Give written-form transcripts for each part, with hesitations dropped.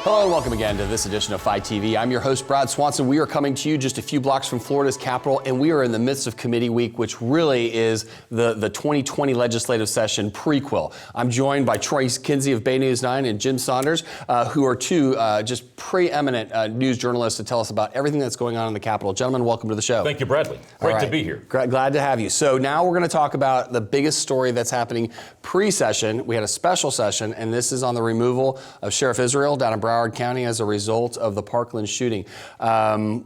Hello and welcome again to this edition of FiTV. I'm your host, Brad Swanson. We are coming to you just a few blocks from Florida's capital, and we are in the midst of committee week, which really is the 2020 legislative session prequel. I'm joined by Troy Kinsey of Bay News 9 and Jim Saunders, who are two just preeminent news journalists to tell us about everything that's going on in the Capitol. Gentlemen, welcome to the show. Thank you, Bradley. Great to be here. Glad to have you. So now we're going to talk about the biggest story that's happening pre-session. We had a special session, and this is on the removal of Sheriff Israel down in Broward County as a result of the Parkland shooting.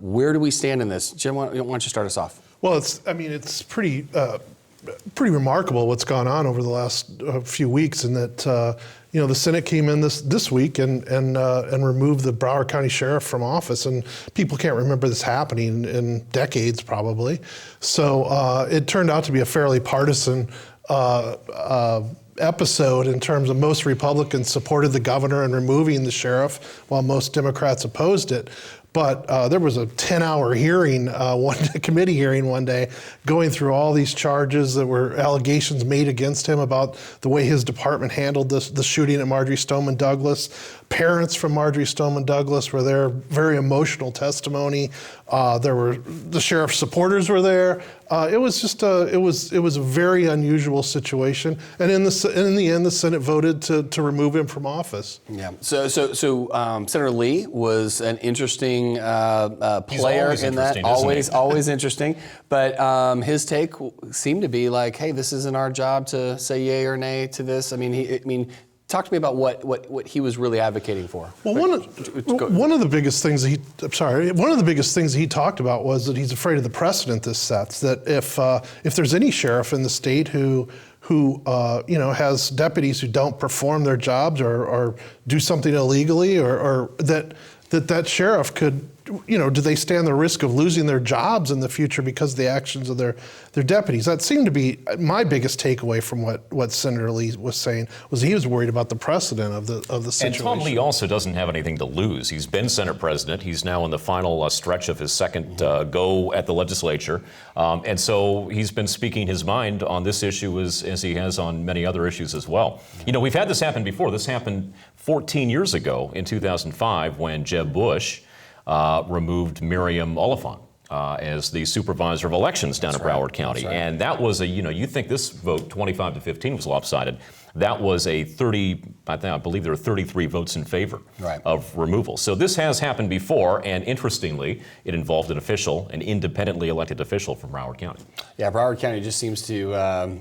Where do we stand in this? Jim, why don't you start us off? Well, it's pretty remarkable what's gone on over the last few weeks, and that the Senate came in this week and removed the Broward County Sheriff from office, and people can't remember this happening in decades probably. So it turned out to be a fairly partisan episode in terms of most Republicans supported the governor in removing the sheriff while most Democrats opposed it. But there was a 10-hour hearing, committee hearing one day, going through all these charges that were allegations made against him about the way his department handled the shooting at Marjory Stoneman Douglas. Parents from Marjory Stoneman Douglas were there, very emotional testimony. The sheriff's supporters were there. It was just it was a very unusual situation, and in the end, the Senate voted to remove him from office. Yeah. So Senator Lee was an interesting player in that. Always interesting. But his take seemed to be like, "Hey, this isn't our job to say yay or nay to this." I mean, talk to me about what he was really advocating for. Well, one of the biggest things he talked about was that he's afraid of the precedent this sets. That if there's any sheriff in the state who has deputies who don't perform their jobs or do something illegally, or that sheriff could, do they stand the risk of losing their jobs in the future because of the actions of their deputies? That seemed to be my biggest takeaway from what Senator Lee was saying, was he was worried about the precedent of the situation. And Tom Lee also doesn't have anything to lose. He's been Senate president. He's now in the final stretch of his second go at the legislature. And so he's been speaking his mind on this issue as he has on many other issues as well. We've had this happen before. This happened 14 years ago in 2005 when Jeb Bush removed Miriam Oliphant as the supervisor of elections down at Broward County. And that was you think this vote 25-15 was lopsided. That was I believe there were 33 votes in favor of removal. So this has happened before, and interestingly, it involved an independently elected official from Broward County. Yeah, Broward County just seems to,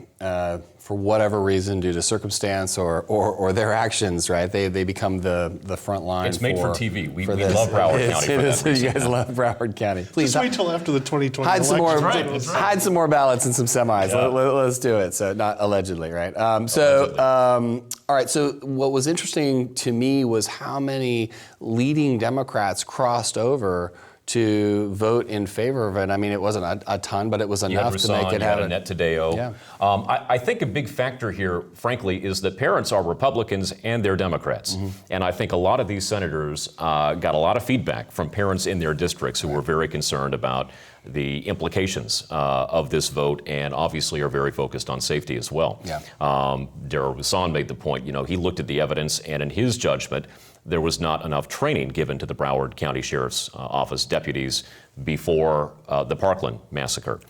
for whatever reason, due to circumstance or their actions, right? They become the front line. It's made for TV. We love Broward County for that reason. You guys love Broward County. Please just wait till after the 2020 election. Hide some more ballots and some semis. Yeah. Let's do it. So not allegedly, right? All right. So what was interesting to me was how many leading Democrats crossed over to vote in favor of it. I mean, it wasn't a ton, but it was enough to make it happen. Annette Taddeo. Yeah. I think a big factor here, frankly, is that parents are Republicans and they're Democrats. Mm-hmm. And I think a lot of these senators got a lot of feedback from parents in their districts who were very concerned about the implications of this vote, and obviously are very focused on safety as well. Yeah. Darrell Roussan made the point, he looked at the evidence, and in his judgment, there was not enough training given to the Broward County Sheriff's Office deputies before the Parkland massacre.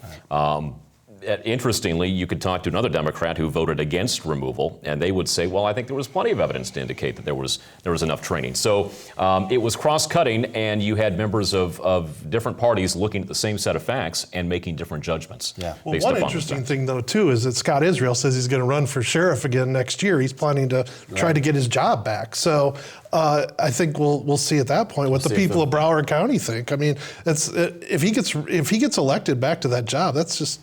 Interestingly, you could talk to another Democrat who voted against removal, and they would say, well, I think there was plenty of evidence to indicate that there was enough training. So it was cross-cutting, and you had members of different parties looking at the same set of facts and making different judgments. Yeah. Well, one interesting thing, though, too, is that Scott Israel says he's going to run for sheriff again next year. He's planning to try to get his job back. So I think we'll see at that point what the people of Broward County think. I mean, if he gets elected back to that job, that's just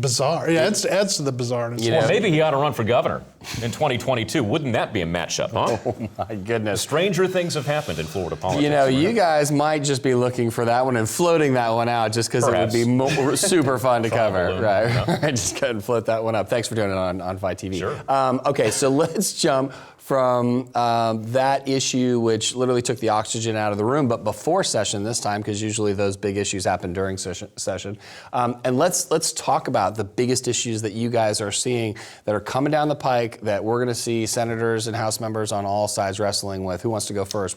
bizarre. Yeah, it adds to the bizarreness. Well, maybe he ought to run for governor in 2022. Wouldn't that be a matchup, huh? Oh, my goodness. Stranger things have happened in Florida politics. You guys might just be looking for that one and floating that one out just because it would be super fun to cover. Right. Yeah. Just go ahead and float that one up. Thanks for doing it on FiTV. Sure. Okay, so let's jump from that issue, which literally took the oxygen out of the room, but before session this time, because usually those big issues happen during session. And let's talk talk about the biggest issues that you guys are seeing that are coming down the pike that we're going to see senators and House members on all sides wrestling with. Who wants to go first?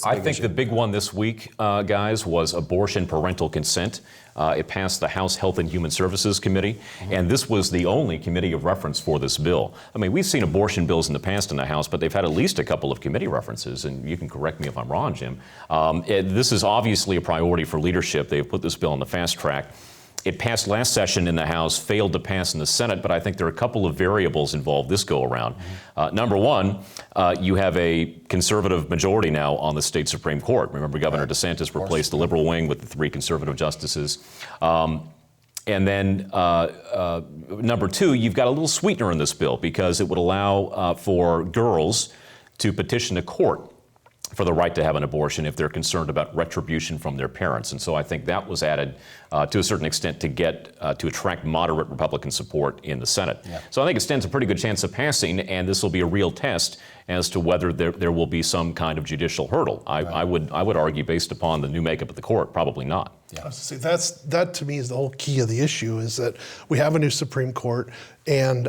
I think the big one this week, guys, was abortion parental consent. It passed the House Health and Human Services Committee, and this was the only committee of reference for this bill. I mean, we've seen abortion bills in the past in the House, but they've had at least a couple of committee references, and you can correct me if I'm wrong, Jim. This is obviously a priority for leadership. They've put this bill on the fast track. It passed last session in the House, failed to pass in the Senate, but I think there are a couple of variables involved this go around. Number one, you have a conservative majority now on the state Supreme Court. Remember, Governor DeSantis replaced the liberal wing with the 3 conservative justices. And then number two, you've got a little sweetener in this bill because it would allow for girls to petition a court for the right to have an abortion if they're concerned about retribution from their parents. And so I think that was added to a certain extent to get to attract moderate Republican support in the Senate. Yeah. So I think it stands a pretty good chance of passing, and this will be a real test as to whether there will be some kind of judicial hurdle. I would argue, based upon the new makeup of the court, probably not. Yeah. I was gonna say, that to me is the whole key of the issue, is that we have a new Supreme Court, and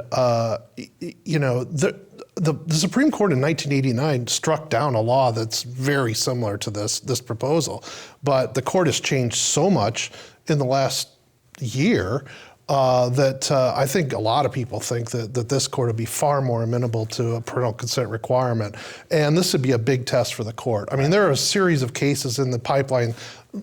the Supreme Court in 1989 struck down a law that's very similar to this proposal, but the court has changed so much in the last year that I think a lot of people think that this court would be far more amenable to a parental consent requirement, and this would be a big test for the court. I mean, there are a series of cases in the pipeline,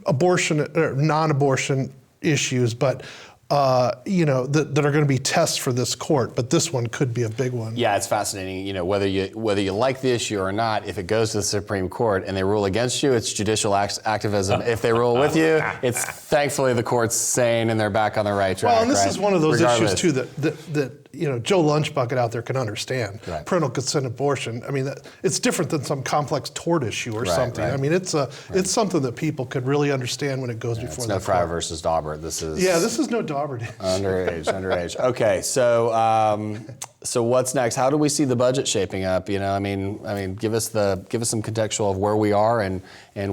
abortion or non-abortion issues, but that are going to be tests for this court, but this one could be a big one. Yeah, it's fascinating. Whether you like the issue or not, if it goes to the Supreme Court and they rule against you, it's judicial activism. If they rule with you, it's thankfully the court's sane and they're back on the right track. Well, and this right? is one of those Regardless. issues too that Joe Lunchbucket out there can understand. Right. Parental consent abortion. I mean, it's different than some complex tort issue or something. Right. I mean, it's something that people could really understand when it goes before the court. It's no Fryer versus Daubert. This is no Daubert. underage. Okay, so what's next? How do we see the budget shaping up? Give us some contextual of where we are and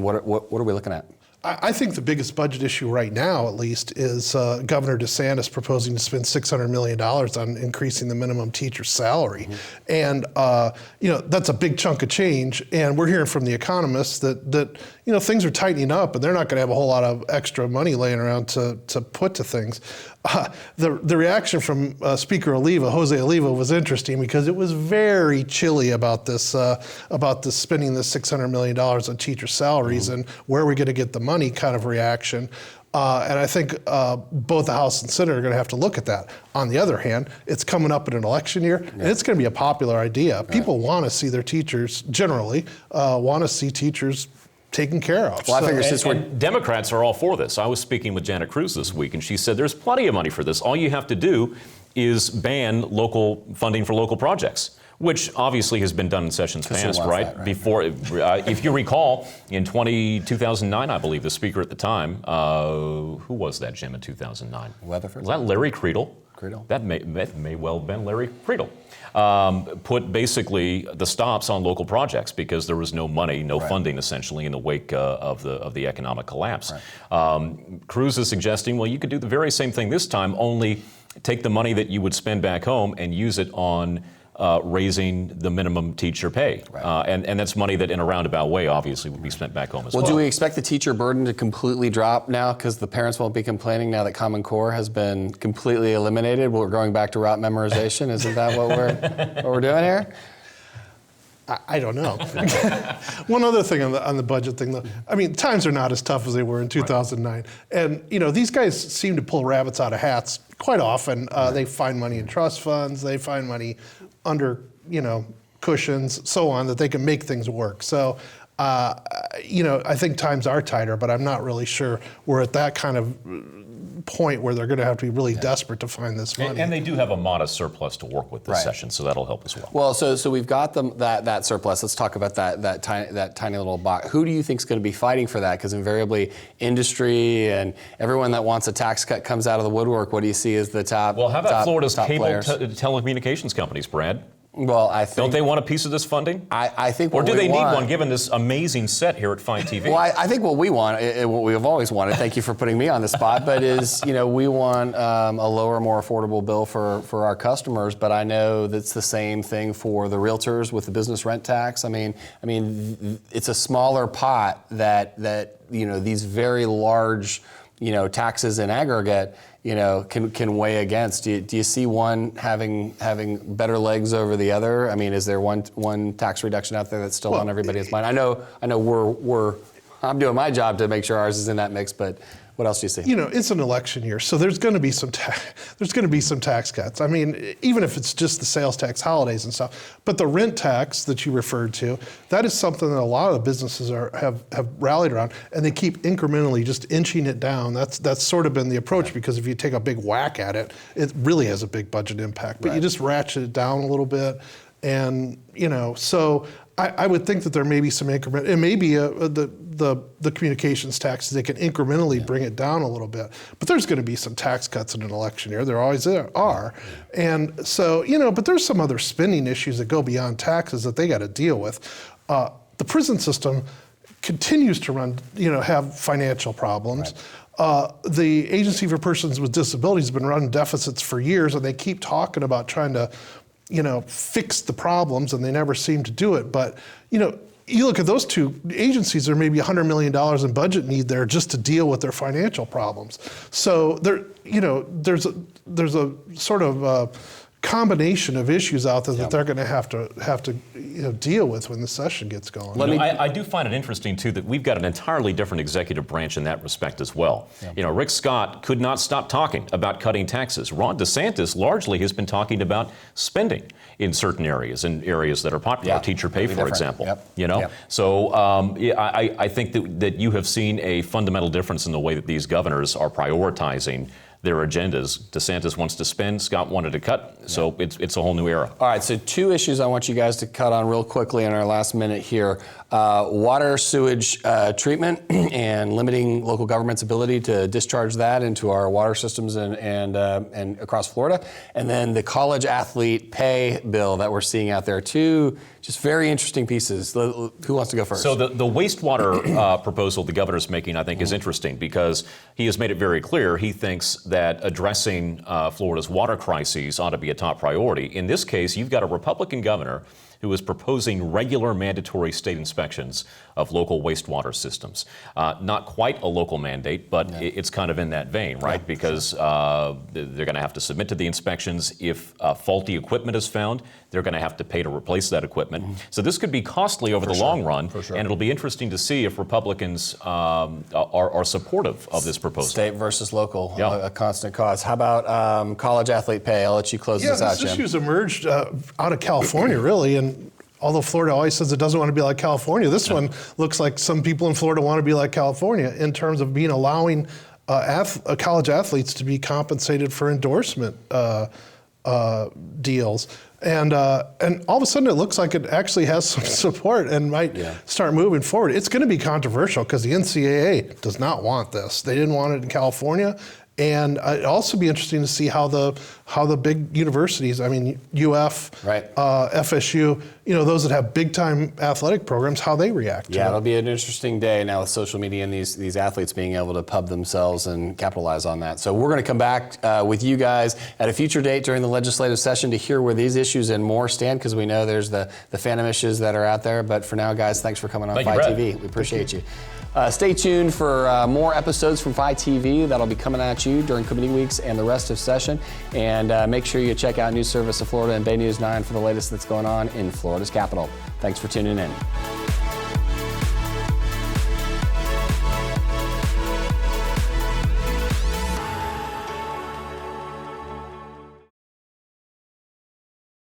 what are we looking at? I think the biggest budget issue right now, at least, is Governor DeSantis proposing to spend $600 million on increasing the minimum teacher salary. Mm-hmm. And, that's a big chunk of change. And we're hearing from the economists that things are tightening up and they're not going to have a whole lot of extra money laying around to put to things. The reaction from Speaker Jose Oliva was interesting because it was very chilly about this spending this $600 million on teacher salaries and where are we going to get the money kind of reaction. And I think both the House and Senate are going to have to look at that. On the other hand, it's coming up in an election year, and it's going to be a popular idea. Right. People want to see their teachers, generally, want to see teachers taken care of. Well, I figure and Democrats are all for this. I was speaking with Janet Cruz this week, and she said there's plenty of money for this. All you have to do is ban local funding for local projects, which obviously has been done in sessions past, right? Before, if you recall, in 2009, I believe, the speaker at the time, who was that, Jim, in 2009? Weatherford? Was that Larry Creedle? That may well have been Larry Creedle. Put basically the stops on local projects because there was no money, no funding, essentially, in the wake of the economic collapse. Right. Cruz is suggesting, well, you could do the very same thing this time, only take the money that you would spend back home and use it on raising the minimum teacher pay. Right. And that's money that, in a roundabout way, obviously would be spent back home as well. Well, do we expect the teacher burden to completely drop now because the parents won't be complaining now that Common Core has been completely eliminated? We're going back to route memorization. Isn't that what we're doing here? I don't know. One other thing on the budget thing, though. I mean, times are not as tough as they were in 2009. And, these guys seem to pull rabbits out of hats quite often. They find money in trust funds. They find money under, cushions, so on, that they can make things work. So, I think times are tighter, but I'm not really sure we're at that kind of point where they're going to have to be really desperate to find this money. And they do have a modest surplus to work with this session, so that'll help as well. Well, so we've got that surplus. Let's talk about that tiny little box. Who do you think is going to be fighting for that? Because invariably, industry and everyone that wants a tax cut comes out of the woodwork. What do you see as the top? Well, how about Florida's cable players? telecommunications companies, Brad? Well, I think... Don't they want a piece of this funding? I think Or what do they we need want, one, given this amazing set here at FiTV? Well, I think what we want, what we have always wanted, thank you for putting me on the spot, but is, we want a lower, more affordable bill for our customers, but I know that's the same thing for the realtors with the business rent tax. I mean, it's a smaller pot that these very large, taxes in aggregate, can weigh against. Do you see one having better legs over the other? I mean, is there one tax reduction out there that's still on everybody's mind? I know I'm doing my job to make sure ours is in that mix, but what else do you see? It's an election year, so there's going to be some tax cuts. I mean, even if it's just the sales tax, holidays and stuff. But the rent tax that you referred to, that is something that a lot of the businesses have rallied around, and they keep incrementally just inching it down. That's sort of been the approach, because if you take a big whack at it, it really has a big budget impact. But you just ratchet it down a little bit, and so I would think that there may be some increment. It may be the communications taxes. They can incrementally bring it down a little bit. But there's going to be some tax cuts in an election year. There always are. And so, but there's some other spending issues that go beyond taxes that they got to deal with. The prison system continues to have financial problems. Right. The Agency for Persons with Disabilities has been running deficits for years, and they keep talking about trying to fix the problems, and they never seem to do it. But, you look at those two agencies, there may be $100 million in budget need there just to deal with their financial problems. So there's a sort of combination of issues out there that they're going to have to deal with when the session gets going. I do find it interesting too that we've got an entirely different executive branch in that respect as well. Rick Scott could not stop talking about cutting taxes. Ron DeSantis largely has been talking about spending in certain areas, in areas that are popular, teacher pay, for example. So I think that you have seen a fundamental difference in the way that these governors are prioritizing their agendas. DeSantis wants to spend, Scott wanted to cut, so it's a whole new era. All right, so two issues I want you guys to cut on real quickly in our last minute here. Water sewage treatment and limiting local government's ability to discharge that into our water systems and across Florida. And then the college athlete pay bill that we're seeing out there. Two just very interesting pieces. Who wants to go first? So the wastewater proposal the governor's making, I think, is interesting, because he has made it very clear he thinks that addressing Florida's water crises ought to be a top priority. In this case, you've got a Republican governor who is proposing regular mandatory state inspections of local wastewater systems. Not quite a local mandate, but it's kind of in that vein, right? Because they're going to have to submit to the inspections. If faulty equipment is found, they're going to have to pay to replace that equipment. So this could be costly over the long run, and it'll be interesting to see if Republicans are supportive of this proposal. State versus local, a constant cause. How about college athlete pay? I'll let you close this out, Jim. This issue's emerged out of California, really, and although Florida always says it doesn't want to be like California, this one looks like some people in Florida want to be like California in terms of allowing college athletes to be compensated for endorsement deals. And all of a sudden it looks like it actually has some support and might start moving forward. It's going to be controversial because the NCAA does not want this. They didn't want it in California. And it'd also be interesting to see how the big universities, I mean, UF, FSU, those that have big time athletic programs, how they react to it. It'll be an interesting day now with social media and these athletes being able to pub themselves and capitalize on that. So we're going to come back with you guys at a future date during the legislative session to hear where these issues and more stand, because we know there's the phantom issues that are out there. But for now, guys, thanks for coming on FiTV. We appreciate you. Stay tuned for more episodes from FiTV that'll be coming at you during committee weeks and the rest of session. And make sure you check out News Service of Florida and Bay News 9 for the latest that's going on in Florida's capital. Thanks for tuning in.